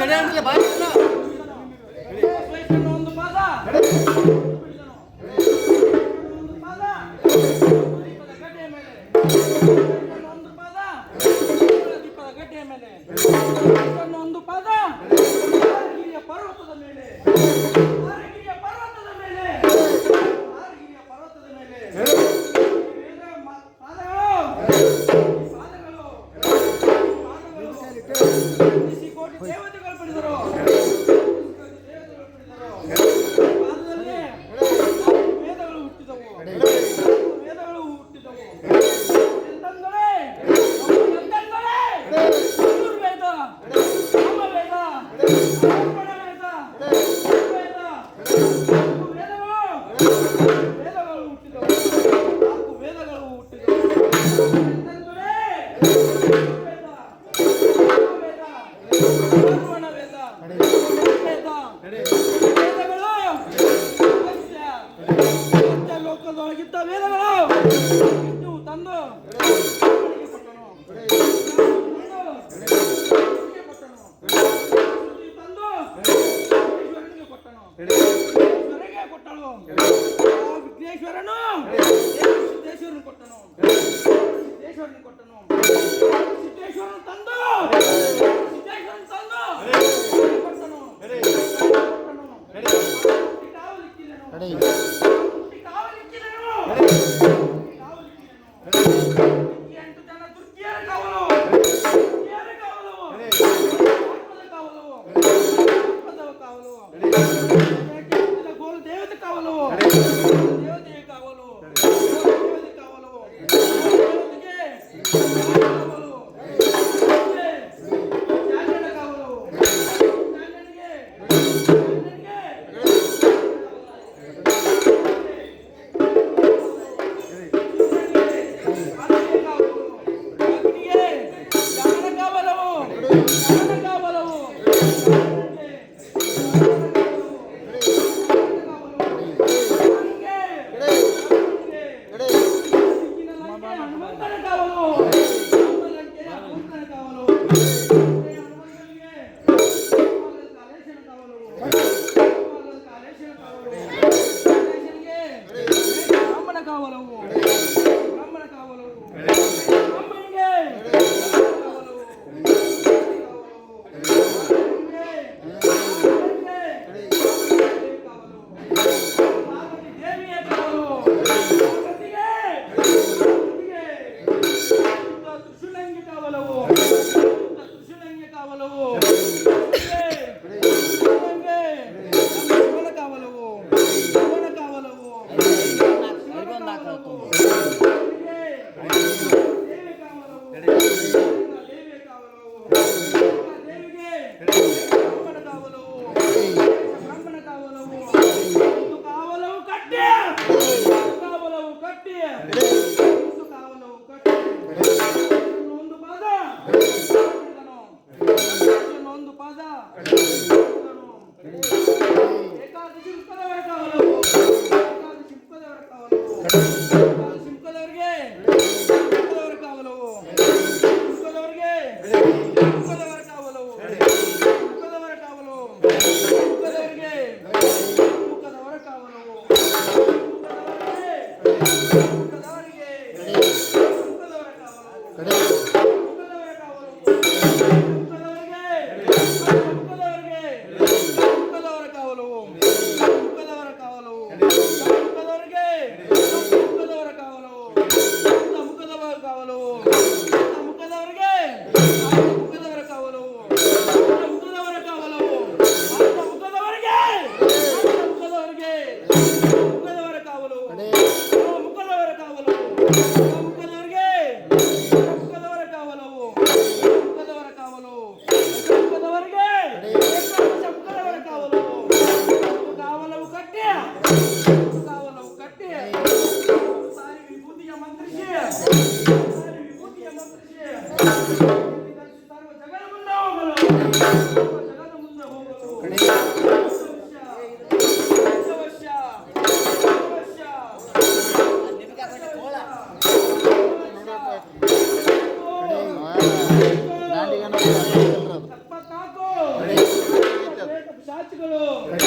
ಒಂದು ಪಾದ ಒಂದು ಪಾದ ದೀಪದ ಗಡ್ಡೆಯ ಮೇಲೆ ಒಂದು ಪಾದ ಹಿರಿಯ ಪರ್ವತದ ಮೇಲೆ ಹಿರಿಯ ಪರ್ವತದ ಮೇಲೆ ಹಿರಿಯ ಪರ್ವತದ ಮೇಲೆ ಕೋಟಿ ದೇವತೆಗಳು ಪಡೆದರು ಪಾದದಲ್ಲಿ ವೇದಗಳು ಹುಟ್ಟಿದವು ವೇದಗಳು ಹುಟ್ಟಿದವು ಎಂತಂದರೆ ವೇದ ಸಾಮವೇದ ಅರ್ಪಣ ವೇದ ವೇದ ವೇದಗಳು ಹುಟ್ಟಿದವು 4 ವೇದಗಳು ಹುಟ್ಟಿದವು ಎಂತಂದರೆ ಲೋಕದೊಳಗಿದ್ದ ವೇದಗಳು ತಂದು ಕೊಟ್ಟಳು ವಿಘ್ನೇಶ್ವರನು ಸಿದ್ದೇಶ್ವರನು ಕೊಟ್ಟನು ಸಿದ್ದೇಶ್ವರನು ಕೊಟ್ಟನು ಸಿದ್ದೇಶ್ವರನು ತಂದು ಕೊಟ್ಟನು ಎಂಟು ಜನ ದುರ್ಗಿಯರ ಕಾವಲು ಕಾವಲು ಗೋಲು ದೇವತೆ ಕಾವಲು ದೇವತೆಯ ಕಾವಲು ದೇವತೆ ಕಾವಲು ದೇವತೆಗೆ ಕಾವಲು ಜಾಂಜನ ಕಾವಲು ಜಾಂಜನಿಗೆ ದಾಂಡಿಗನ ಕಾವಲು